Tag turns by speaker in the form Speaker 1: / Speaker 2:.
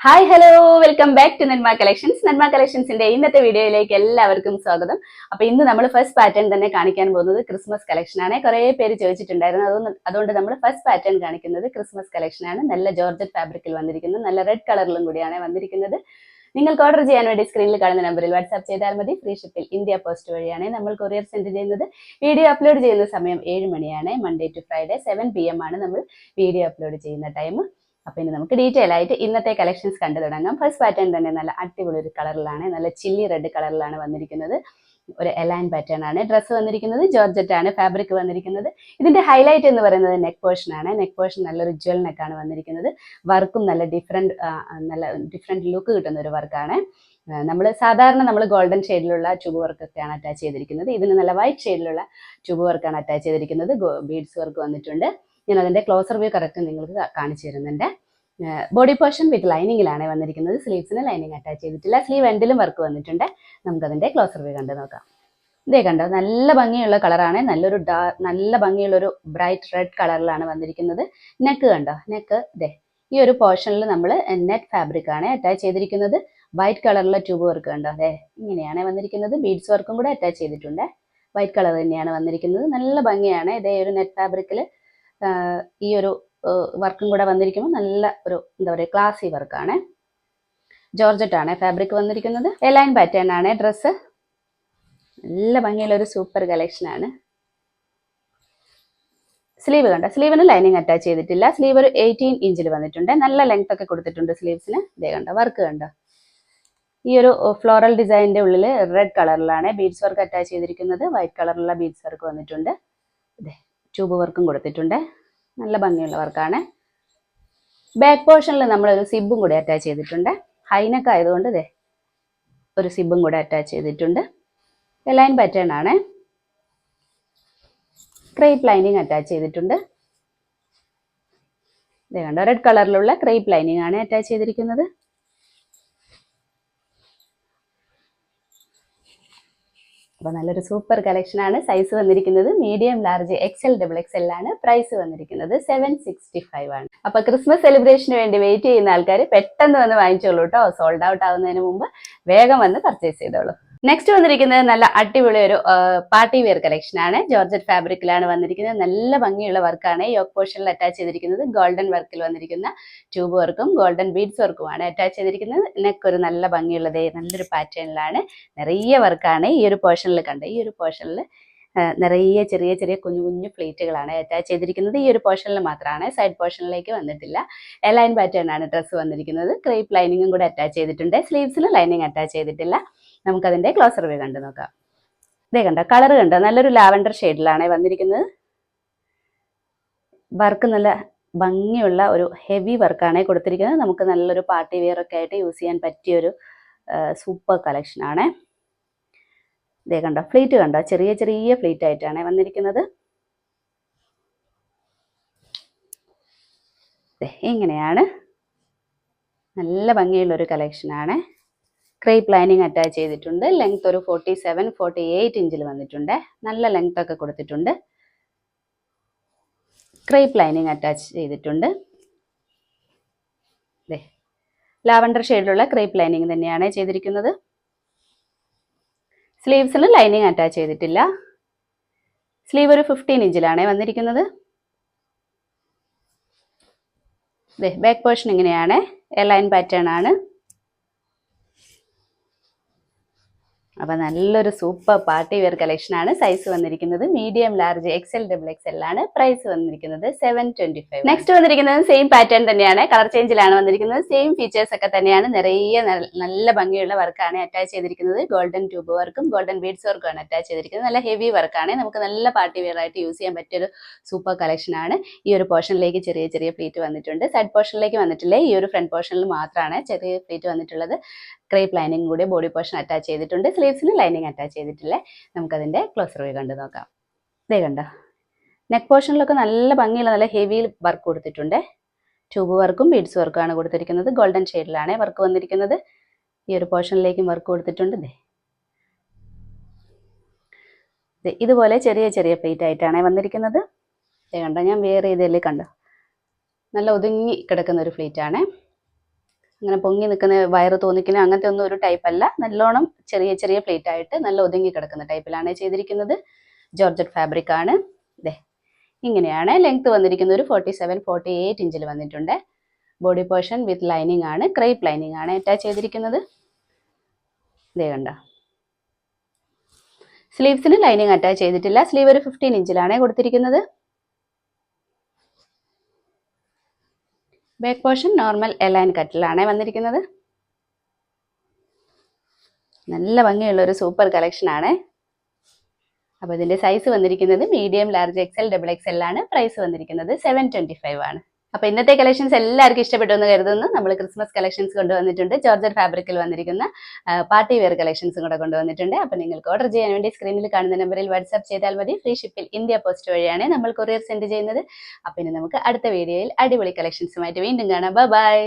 Speaker 1: Hi hello welcome back to Nanma Collections. Nanma കളക്ഷൻസിന്റെ ഇന്നത്തെ വീഡിയോയിലേക്ക് എല്ലാവർക്കും സ്വാഗതം. അപ്പൊ ഇന്ന് നമ്മൾ ഫസ്റ്റ് പാറ്റേൺ തന്നെ കാണിക്കാൻ പോകുന്നത് ക്രിസ്മസ് കളക്ഷൻ ആണ്. കുറെ പേര് ചോദിച്ചിട്ടുണ്ടായിരുന്നു, അതുകൊണ്ട് നമ്മൾ ഫസ്റ്റ് പാറ്റേൺ കാണിക്കുന്നത് ക്രിസ്മസ് കളക്ഷൻ ആണ്. നല്ല ജോർജറ്റ് ഫാബ്രിക്കിൽ വന്നിരിക്കുന്നത്, നല്ല റെഡ് കളറിലും കൂടിയാണ് വന്നിരിക്കുന്നത്. നിങ്ങൾക്ക് ഓർഡർ ചെയ്യാൻ വേണ്ടി സ്ക്രീനിൽ കാണുന്ന നമ്പറിൽ വാട്സ്ആപ്പ് ചെയ്താൽ മതി. ഫ്രീ ഷിപ്പിൽ ഇന്ത്യ പോസ്റ്റ് വഴിയാണ് നമ്മൾ കൊറിയർ സെൻഡ് ചെയ്യുന്നത്. വീഡിയോ അപ്ലോഡ് ചെയ്യുന്ന സമയം 7 മണിയാണ്. മൺഡേ ടു ഫ്രൈഡേ 7 PM ആണ് നമ്മൾ വീഡിയോ അപ്ലോഡ് ചെയ്യുന്ന ടൈം. അപ്പൊ ഇനി നമുക്ക് ഡീറ്റെയിൽ ആയിട്ട് ഇന്നത്തെ കളക്ഷൻസ് കണ്ടു തുടങ്ങാം. ഫസ്റ്റ് പാറ്റേൺ തന്നെ നല്ല അടിപൊളി ഒരു കളറിലാണ്, നല്ല ചില്ലി റെഡ് കളറിലാണ് വന്നിരിക്കുന്നത്. ഒരു എലൈൻ പാറ്റേൺ ആണ് ഡ്രസ്സ് വന്നിരിക്കുന്നത്. ജോർജറ്റ് ആണ് ഫാബ്രിക് വന്നിരിക്കുന്നത്. ഇതിന്റെ ഹൈലൈറ്റ് എന്ന് പറയുന്നത് നെക്ക് പോർഷൻ ആണ്. നെക്ക് പോർഷൻ നല്ലൊരു ജ്വൽ നെക്കാണ് വന്നിരിക്കുന്നത്. വർക്കും നല്ല ഡിഫറെന്റ് ലുക്ക് കിട്ടുന്ന ഒരു വർക്കാണ്. നമ്മൾ ഗോൾഡൻ ഷെയ്ഡിലുള്ള ട്യൂബ് വർക്ക് ഒക്കെയാണ് അറ്റാച്ച് ചെയ്തിരിക്കുന്നത്. ഇതിന് നല്ല വൈറ്റ് ഷെയ്ഡിലുള്ള ട്യൂബ് വർക്കാണ് അറ്റാച്ച് ചെയ്തിരിക്കുന്നത്. ബീഡ്സ് വർക്ക് വന്നിട്ടുണ്ട്. ഞാൻ അതിന്റെ ക്ലോസർ വ്യൂ കറക്റ്റ് നിങ്ങൾക്ക് കാണിച്ചു തരുന്നുണ്ട്. ബോഡി പോർഷൻ വിത്ത് ലൈനിങ്ങിലാണ് വന്നിരിക്കുന്നത്. സ്ലീവ്സിന് ലൈനിങ് അറ്റാച്ച് ചെയ്തിട്ടില്ല. സ്ലീവ് എൻഡിലും വർക്ക് വന്നിട്ടുണ്ട്. നമുക്കതിന്റെ ക്ലോസർ വ്യൂ കണ്ടു നോക്കാം. ഇതേ കണ്ടോ, നല്ല ഭംഗിയുള്ള കളറാണ്. നല്ല ഭംഗിയുള്ള ഒരു ബ്രൈറ്റ് റെഡ് കളറിലാണ് വന്നിരിക്കുന്നത്. നെക്ക് കണ്ടോ, നെക്ക് ഇതേ ഈ ഒരു പോർഷനിൽ നമ്മൾ നെറ്റ് ഫാബ്രിക് ആണ് അറ്റാച്ച് ചെയ്തിരിക്കുന്നത്. വൈറ്റ് കളറിലുള്ള ട്യൂബ് വർക്ക് കണ്ടോ, അതെ ഇങ്ങനെയാണ് വന്നിരിക്കുന്നത്. ബീഡ്സ് വർക്കും കൂടെ അറ്റാച്ച് ചെയ്തിട്ടുണ്ട്. വൈറ്റ് കളർ തന്നെയാണ് വന്നിരിക്കുന്നത്. നല്ല ഭംഗിയാണ്. ഇതേ ഒരു നെറ്റ് ഫാബ്രിക്കിൽ ഈ ഒരു വർക്കും കൂടെ വന്നിരിക്കുമ്പോൾ നല്ല ഒരു എന്താ പറയുക, ക്ലാസി വർക്കാണ്. ജോർജറ്റ് ആണ് ഫാബ്രിക് വന്നിരിക്കുന്നത്. എലൈൻ പാറ്റേൺ ആണ് ഡ്രസ്സ്. നല്ല ഭംഗിയുള്ള ഒരു സൂപ്പർ കളക്ഷൻ ആണ്. സ്ലീവ് കണ്ട, സ്ലീവിന് ലൈനിങ് അറ്റാച്ച് ചെയ്തിട്ടില്ല. സ്ലീവ് ഒരു 18 ഇഞ്ചിൽ വന്നിട്ടുണ്ട്. നല്ല ലെങ്ത് ഒക്കെ കൊടുത്തിട്ടുണ്ട് സ്ലീവ്സിന്. ഇതേ കണ്ട വർക്ക് കണ്ട, ഈ ഒരു ഫ്ലോറൽ ഡിസൈനിന്റെ ഉള്ളിൽ റെഡ് കളറിലാണ് ബീഡ്സ് വർക്ക് അറ്റാച്ച് ചെയ്തിരിക്കുന്നത്. വൈറ്റ് കളറിലുള്ള ബീഡ്സ് വർക്ക് വന്നിട്ടുണ്ട്. ഇതേ ട്യൂബ് വർക്കും കൊടുത്തിട്ടുണ്ട്. നല്ല ഭംഗിയുള്ള വർക്കാണ്. ബാക്ക് പോർഷനിൽ നമ്മൾ ഒരു സിബും കൂടെ അറ്റാച്ച് ചെയ്തിട്ടുണ്ട്. ഹൈനെക്ക് ആയതുകൊണ്ട് ഇതേ ഒരു സിബും കൂടെ അറ്റാച്ച് ചെയ്തിട്ടുണ്ട്. ലൈൻ പാറ്റേൺ ആണ്. ക്രേപ്പ് ലൈനിങ് അറ്റാച്ച് ചെയ്തിട്ടുണ്ട്. ഇതേ കണ്ടോ, റെഡ് കളറിലുള്ള ക്രേപ്പ് ലൈനിങ് ആണ് അറ്റാച്ച് ചെയ്തിരിക്കുന്നത്. അപ്പോൾ നല്ലൊരു സൂപ്പർ കളക്ഷൻ ആണ്. സൈസ് വന്നിരിക്കുന്നത് മീഡിയം, ലാർജ്, XL, XXL ആണ്. പ്രൈസ് വന്നിരിക്കുന്നത് 765 ആണ്. അപ്പോൾ ക്രിസ്മസ് സെലിബ്രേഷന് വേണ്ടി വെയിറ്റ് ചെയ്യുന്ന ആൾക്കാർ പെട്ടെന്ന് വന്ന് വാങ്ങിച്ചോളൂ കേട്ടോ. സോൾഡ് ഔട്ട് ആവുന്നതിന് മുമ്പ് വേഗം വന്ന് പർച്ചേസ് ചെയ്തോളൂ. നെക്സ്റ്റ് വന്നിരിക്കുന്നത് നല്ല അടിപൊളി ഒരു പാർട്ടി വെയർ കളക്ഷൻ ആണ്. ജോർജറ്റ് ഫാബ്രിക്കിലാണ് വന്നിരിക്കുന്നത്. നല്ല ഭംഗിയുള്ള വർക്കാണ്. യോക്ക് പോർഷനിൽ അറ്റാച്ച് ചെയ്തിരിക്കുന്നത്. ഗോൾഡൻ വർക്കിൽ വന്നിരിക്കുന്ന ട്യൂബ് വർക്കും ഗോൾഡൻ ബീഡ്സ് വർക്കുമാണ് അറ്റാച്ച് ചെയ്തിരിക്കുന്നത്. നെക്ക് ഒരു നല്ല ഭംഗിയുള്ളത് നല്ലൊരു പാറ്റേണിലാണ്. നിറയെ വർക്കാണ് ഈ ഒരു പോർഷനിൽ കണ്ട. ഈ ഒരു പോർഷനിൽ നിറയെ ചെറിയ ചെറിയ കുഞ്ഞു കുഞ്ഞു പ്ലേറ്റുകളാണ് അറ്റാച്ച് ചെയ്തിരിക്കുന്നത്. ഈ ഒരു പോർഷനിൽ മാത്രമാണ്, സൈഡ് പോർഷനിലേക്ക് വന്നിട്ടില്ല. എലൈൻ പാറ്റേൺ ആണ് ഡ്രസ്സ് വന്നിരിക്കുന്നത്. ക്രേപ്പ് ലൈനിങ്ങും കൂടെ അറ്റാച്ച് ചെയ്തിട്ടുണ്ട്. സ്ലീവ്സിന് ലൈനിങ് അറ്റാച്ച് ചെയ്തിട്ടില്ല. നമുക്കതിന്റെ ക്ലോസർ വ്യൂ കണ്ടു നോക്കാം. ഇതേ കണ്ടോ, കളർ കണ്ടോ, നല്ലൊരു ലാവൻഡർ ഷെയ്ഡിലാണ് വന്നിരിക്കുന്നത്. വർക്ക് നല്ല ഭംഗിയുള്ള ഒരു ഹെവി വർക്കാണ് കൊടുത്തിരിക്കുന്നത്. നമുക്ക് നല്ലൊരു പാർട്ടി വെയർ ഒക്കെ ആയിട്ട് യൂസ് ചെയ്യാൻ പറ്റിയൊരു സൂപ്പർ കളക്ഷൻ ആണ്. ഇതേ കണ്ടോ, ഫ്ലീറ്റ് കണ്ടോ, ചെറിയ ചെറിയ ഫ്ലീറ്റ് ആയിട്ടാണ് വന്നിരിക്കുന്നത്. ഇങ്ങനെയാണ്. നല്ല ഭംഗിയുള്ള ഒരു കളക്ഷൻ ആണ്. ക്രേപ്പ് ലൈനിങ് അറ്റാച്ച് ചെയ്തിട്ടുണ്ട്. ലെങ്ത് ഒരു 47-48 ഇഞ്ചിൽ വന്നിട്ടുണ്ട്. നല്ല ലെങ്ത് ഒക്കെ കൊടുത്തിട്ടുണ്ട്. ക്രേപ്പ് ലൈനിങ് അറ്റാച്ച് ചെയ്തിട്ടുണ്ട്. ലാവൻഡർ ഷെയ്ഡിലുള്ള ക്രേപ്പ് ലൈനിങ് തന്നെയാണ് ചെയ്തിരിക്കുന്നത്. സ്ലീവ്സിന് ലൈനിങ് അറ്റാച്ച് ചെയ്തിട്ടില്ല. സ്ലീവ് ഒരു 15 ഇഞ്ചിലാണ് വന്നിരിക്കുന്നത്. ബാക്ക് പോർഷൻ ഇങ്ങനെയാണ്. എലൈൻ പാറ്റേൺ ആണ്. അപ്പോൾ നല്ലൊരു സൂപ്പർ പാർട്ടി വെയർ കളക്ഷൻ ആണ്. സൈസ് വന്നിരിക്കുന്നത് മീഡിയം, ലാർജ്, XL, XXL ആണ്. പ്രൈസ് വന്നിരിക്കുന്നത് 725. നെക്സ്റ്റ് വന്നിരിക്കുന്നത് സെയിം പാറ്റേൺ തന്നെയാണ്. കളർ ചേഞ്ചിലാണ് വന്നിരിക്കുന്നത്. സെയിം ഫീച്ചേഴ്സ് ഒക്കെ തന്നെയാണ്. നിറയെ നല്ല ഭംഗിയുള്ള വർക്കാണ് അറ്റാച്ച് ചെയ്തിരിക്കുന്നത്. ഗോൾഡൻ ട്യൂബ് വർക്കും ഗോൾഡൻ ബീഡ്സ് വർക്കും ആണ് അറ്റാച്ച് ചെയ്തിരിക്കുന്നത്. നല്ല ഹെവി വർക്കാണ്. നമുക്ക് നല്ല പാർട്ടി വെയർ ആയിട്ട് യൂസ് ചെയ്യാൻ പറ്റിയൊരു സൂപ്പർ കളക്ഷൻ ആണ്. ഈ ഒരു പോർഷനിലേക്ക് ചെറിയ ചെറിയ പ്ലീറ്റ് വന്നിട്ടുണ്ട്. സൈഡ് പോർഷനിലേക്ക് വന്നിട്ടില്ല. ഈ ഒരു ഫ്രണ്ട് പോർഷനിൽ മാത്രമാണ് ചെറിയ പ്ലീറ്റ് വന്നിട്ടുള്ളത്. ക്രേപ്പ് ലൈനിങ് കൂടി ബോഡി പോർഷൻ അറ്റാച്ച് ചെയ്തിട്ടുണ്ട്. സ്ലീവ്സിന് ലൈനിങ് അറ്റാച്ച് ചെയ്തിട്ടില്ല. നമുക്കതിന്റെ ക്ലോസർ വ്യൂ കണ്ടു നോക്കാം. ഇതേ കണ്ടോ, നെക്ക് പോർഷനിലൊക്കെ നല്ല ഭംഗിയുള്ള നല്ല ഹെവി വർക്ക് കൊടുത്തിട്ടുണ്ട്. ട്യൂബ് വർക്കും ബീഡ്സ് വർക്കും ആണ് കൊടുത്തിരിക്കുന്നത്. ഗോൾഡൻ ഷെയ്ഡിലാണ് വർക്ക് വന്നിരിക്കുന്നത്. ഈ ഒരു പോർഷനിലേക്കും വർക്ക് കൊടുത്തിട്ടുണ്ട്. ഇതുപോലെ ചെറിയ ചെറിയ പ്ലേറ്റ് ആയിട്ടാണ് വന്നിരിക്കുന്നത്. കണ്ടോ, ഞാൻ വേറെ ചെയ്തല്ലേ കണ്ടോ, നല്ല ഒതുങ്ങി കിടക്കുന്ന ഒരു പ്ലേറ്റ് ആണ്. ഇങ്ങനെ പൊങ്ങി നിൽക്കുന്ന വയറ് തോന്നിക്കുന്ന അങ്ങനത്തെ ഒന്നും ഒരു ടൈപ്പ് അല്ല. നല്ലോണം ചെറിയ ചെറിയ പ്ലേറ്റ് ആയിട്ട് നല്ല ഒതുങ്ങി കിടക്കുന്ന ടൈപ്പിലാണ് ചെയ്തിരിക്കുന്നത്. ജോർജറ്റ് ഫാബ്രിക് ആണ്. ഇതേ ഇങ്ങനെയാണ് ലെങ്ത് വന്നിരിക്കുന്നത്. ഒരു 47-48 ഇഞ്ചിൽ വന്നിട്ടുണ്ട്. ബോഡി പോർഷൻ വിത്ത് ലൈനിങ് ആണ്, ക്രേപ്പ് ലൈനിങ് ആണ് അറ്റാച്ച് ചെയ്തിരിക്കുന്നത്. ഇതേ കണ്ടോ. സ്ലീവ്സിന് ലൈനിങ് അറ്റാച്ച് ചെയ്തിട്ടില്ല. സ്ലീവ് ഒരു 15 ഇഞ്ചിലാണ് കൊടുത്തിരിക്കുന്നത്. ബാക്ക് പോർഷൻ നോർമൽ എലൈൻ കട്ടിലാണ് വന്നിരിക്കുന്നത്. നല്ല ഭംഗിയുള്ള ഒരു സൂപ്പർ കളക്ഷൻ ആണ്. അപ്പോൾ ഇതിന്റെ സൈസ് വന്നിരിക്കുന്നത് medium, large, XL, double XL ആണ്. പ്രൈസ് വന്നിരിക്കുന്നത് 725 ആണ്. അപ്പോൾ ഇന്നത്തെ കളക്ഷൻസ് എല്ലാവർക്കും ഇഷ്ടപ്പെട്ടു എന്ന് കരുതുന്നു. നമ്മൾ ക്രിസ്മസ് കളക്ഷൻസ് കൊണ്ടുവന്നിട്ടുണ്ട്. ജോർജറ്റ് ഫാബ്രിക്കിൽ വന്നിരിക്കുന്ന പാർട്ടി വെയർ കളക്ഷൻസും കൂടെ കൊണ്ടുവന്നിട്ടുണ്ട്. അപ്പോൾ നിങ്ങൾക്ക് ഓർഡർ ചെയ്യാൻ വേണ്ടി സ്ക്രീനിൽ കാണുന്ന നമ്പറിൽ വാട്സ്ആപ്പ് ചെയ്താൽ മതി. ഫ്രീ ഷിപ്പിൽ ഇന്ത്യ പോസ്റ്റ് വഴിയാണ് നമ്മൾ കൊറിയർ സെൻഡ് ചെയ്യുന്നത്. അപ്പോൾ ഇനി നമുക്ക് അടുത്ത വീഡിയോയിൽ അടിപൊളി കളക്ഷൻസുമായിട്ട് വീണ്ടും കാണാം. ബൈ.